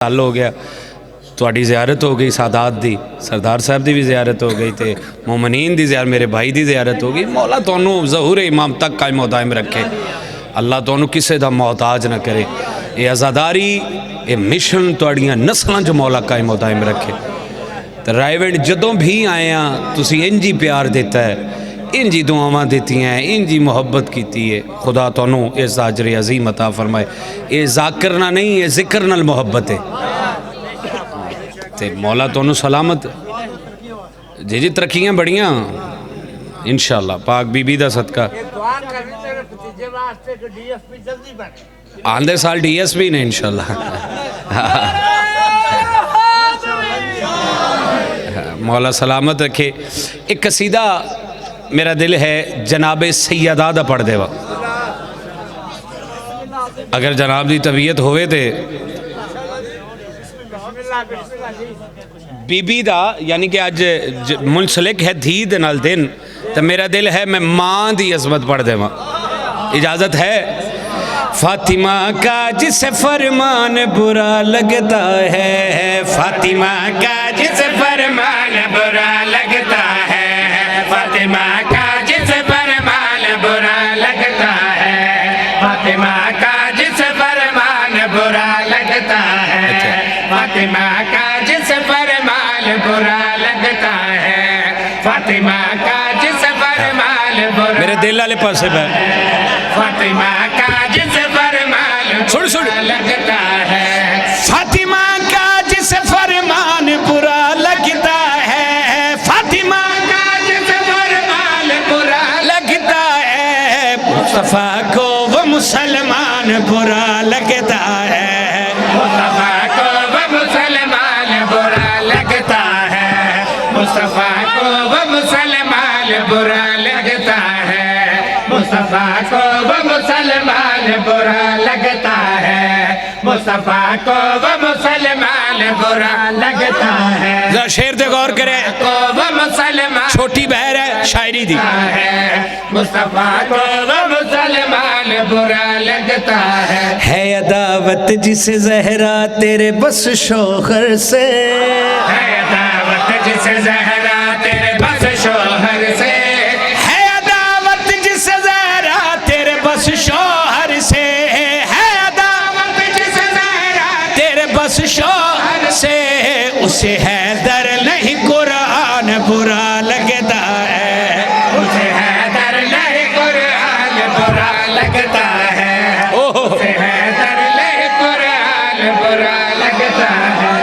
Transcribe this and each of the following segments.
حل ہو گیا تواڈی زیارت ہو گئی سادات دی سردار صاحب دی بھی زیارت ہو گئی تے مومنین دی زیارت میرے بھائی دی زیارت ہو گئی مولا تونوں ظہور امام تک قائم و دائم رکھے اللہ تونوں کسے دا محتاج نہ کرے اے عزاداری اے مشن تواڈیاں نسلاں جو مولا قائم و دائم رکھے تے رائیونڈ جدوں بھی آئے ہیں تسی انجی پیار دیتا ہے انجی دعاواں دیتی ہیں انجی محبت کیتی ہے خدا تونوں اس اجر عظیم عطا فرمائے اے ذاکرنا نہیں اے ذکرنا المحبت ہے تے مولا تونوں سلامت جی ترقیاں بڑیاں انشاءاللہ پاک بی بی دا صدقہ آندے سال ڈی ایس پی نے انشاءاللہ مولا سلامت رکھے ایک قصیدہ میرا دل ہے جناب سیدہ دا پڑھ دے وا اگر جناب دی طبیعت ہوئے تے بی بی دا یعنی کہ آج منسلک ہے دھی دے نال دن تو میرا دل ہے میں ماں دی عظمت پڑھ دے وا اجازت ہے فاطمہ کا جس فرمان برا لگتا ہے فاطمہ کا جس فرمان برا لگتا ہے فاطمہ کا جس فرمان برا لگتا ہے فاطمہ کا جس فرمان برا لگتا ہے فاطمہ کا جس فرمان برا لگتا ہے فاطمہ کا جس فرمان برا میرے دل والے پاسے پہ فاطمہ کا جس فرمان برا لگتا ہے فاطمہ کا جس فرمان برا لگتا ہے فاطمہ کا جس فرمان برا لگتا ہے مصطفیٰ کو وہ مسلمان برا لگتا ہے مصطفیٰ کو وہ مسلمان برا لگتا ہے مصطفیٰ کو وہ مسلمان برا لگتا ہے مصطفیٰ کو وہ مسلمان برا لگتا ہے مصطفیٰ کو وہ مسلمان برا لگتا ہے ذرا شعر دے غور کرے وہ مسلمان چھوٹی بہر ہے شاعری دی مصطفیٰ کو وہ مسلمان برا لگتا ہے عداوت جس زہرا تیرے بس شوہر سے ہے عداوت جس زہرا تیرے بس شوہر سے ہے عداوت جس زہرا تیرے بس شوہر سے ہے عداوت جس زہرا تیرے بس شوہر سے اسے حیدر نہیں قرآن برا لگتا ہے اسے حیدر نہیں قرآن برا لگتا ہے اسے حیدر نہیں قرآن برا لگتا ہے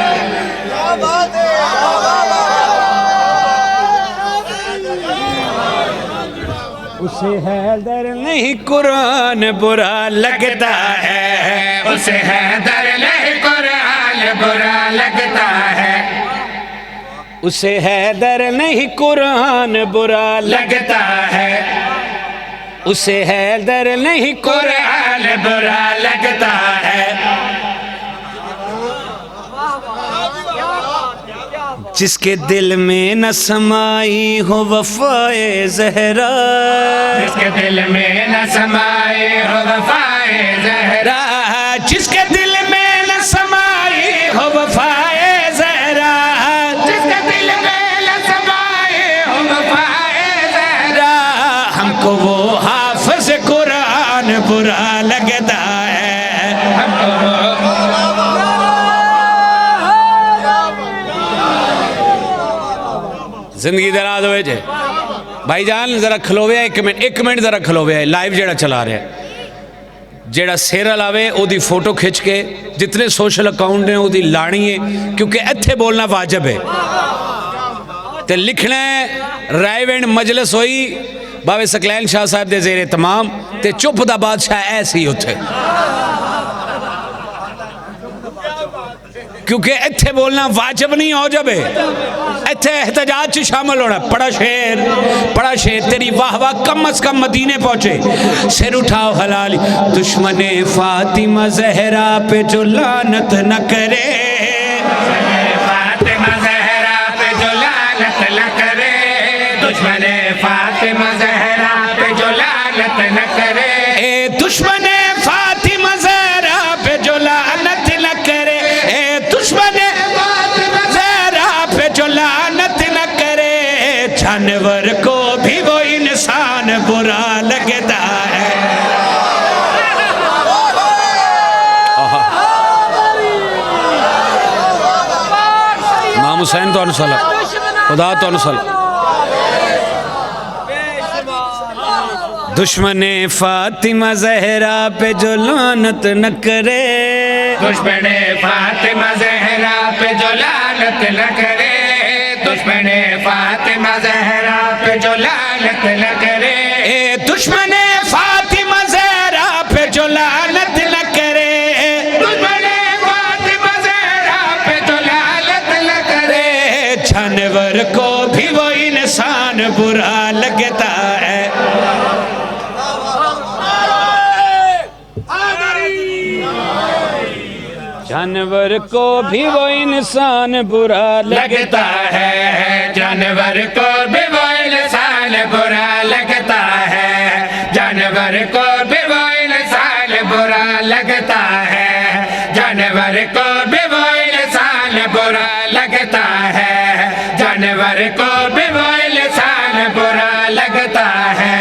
اسے حیدر نہیں قرآن برا لگتا ہے اسے حیدر نہیں قرآن برا لگتا ہے اسے حیدر نہیں قرآن برا لگتا ہے اسے حیدر نہیں قرآن برا لگتا ہے جس کے دل میں نہ سمائی ہو وفائے زہرا جس کے دل میں نہ سمائی ہو وفائے زہرا جس کے دل میں نہ سمائی ہو وفائے زہرا جس کے دل میں نہ سمائی ہو وفائے زہرا ہم کو وہ حافظ قرآن برا لگتا ہے ہم کو زندگی دراز ہوئے جے بھائی جان ذرا کھلوے ایک منٹ ذرا کھلوے لائیو جیڑا چلا رہے ہیں جیڑا سیرہ لاوے او دی فوٹو کھچ کے جتنے سوشل اکاؤنٹ ہیں او دی لانی ہے کیونکہ ایتھے بولنا واجب ہے تے لکھنا ہے رائیونڈ مجلس ہوئی باوے سکلین شاہ صاحب دے زیر تمام تے چپ دا بادشاہ ایسی ہوتے کیونکہ ایتھے بولنا واجب نہیں ہو جب ہے ایتھے احتجاج شامل ہونا پڑا شیر تیری واہ واہ کم از کم مدینے پہنچے سر اٹھاؤ حلالی دشمن فاطمہ زہرا پہ جو لعنت نہ کرے فاطمہ زہرا پہ جو لعنت نہ کرے دشمن فاطمہ زہرا پہ جو لعنت نہ کرے اے دشمن فاطمہ زہرا پہ جو لعنت نہ کرے اے جانور کو بھی وہ انسان برا لگتا ہے. امام حسین تو انصلہ خدا تو انصلہ. دشمن فاطمہ زہرا پہ جو لعنت نہ کرے, دشمن فاطمہ زہرا پہ جو لعنت نہ کرے, دشمن فاطمہ زہرا پہ جو لعنت نہ کرے, دشمن فاطمہ زہرا پہ جو لعنت نہ کرے, دشمن فاطمہ زہرا پہ جو لعنت نہ کرے, جانور کو بھی وہ انسان برا لگتا ہے. جانور کو بھی وہ انسان برا لگتا ہے, جانور کو بھی وہ انسان برا لگتا ہے, جانور کو بھی وہ انسان برا لگتا ہے, جانور کو بھی وہ انسان برا لگتا ہے, جانور کو بھی وہ انسان برا لگتا ہے,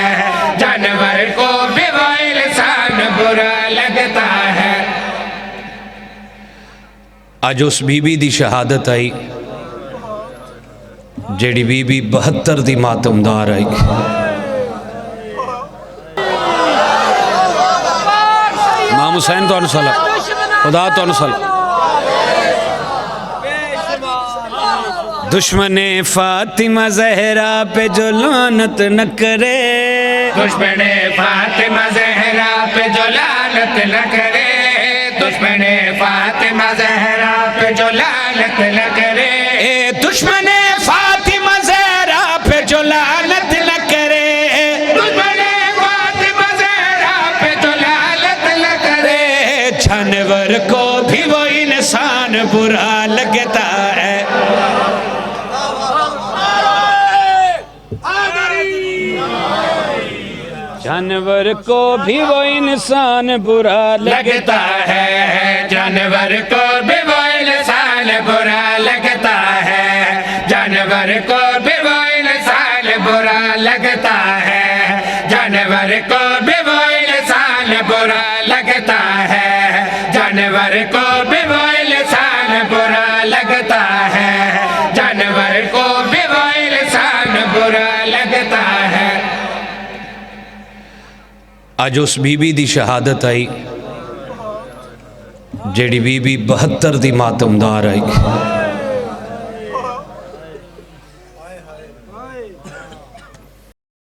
جانور کو بھی وہ انسان برا لگتا ہے. اج اس بی بی دی شہادت آئی جیڑی بی بی 72 دی ماتمدار آئی. امام حسین تو انصلہ خدا تو انصلہ. دشمن فاطمہ زہرا پہ جو لعنت نہ کرے, دشمن فاطمہ زہرا پہ جو لعنت نہ کرے, دشمن فاطمہ زہرا پہ جو لعنت نہ کرے, دشمن فاطمہ زہرا پہ جو لعنت نہ کرے, دشمن فاطمہ زہرا پہ جو لعنت نہ کرے, جانور کو بھی وہ انسان برا لگتا ہے. جانور کو بھی وہ انسان برا لگتا ہے, جانور کو بھی وہ انسان برا لگتا ہے, جانور کو بھی وہ انسان برا لگتا ہے, جانور کو بھی وہ انسان برا لگتا ہے, جانور کو بھی وہ انسان برا لگتا ہے, جانور کو بھی وہ انسان برا لگتا ہے. اج اس بی بی دی شہادت آئی جیڑی بی بی 72 دی ماتمدار آئی.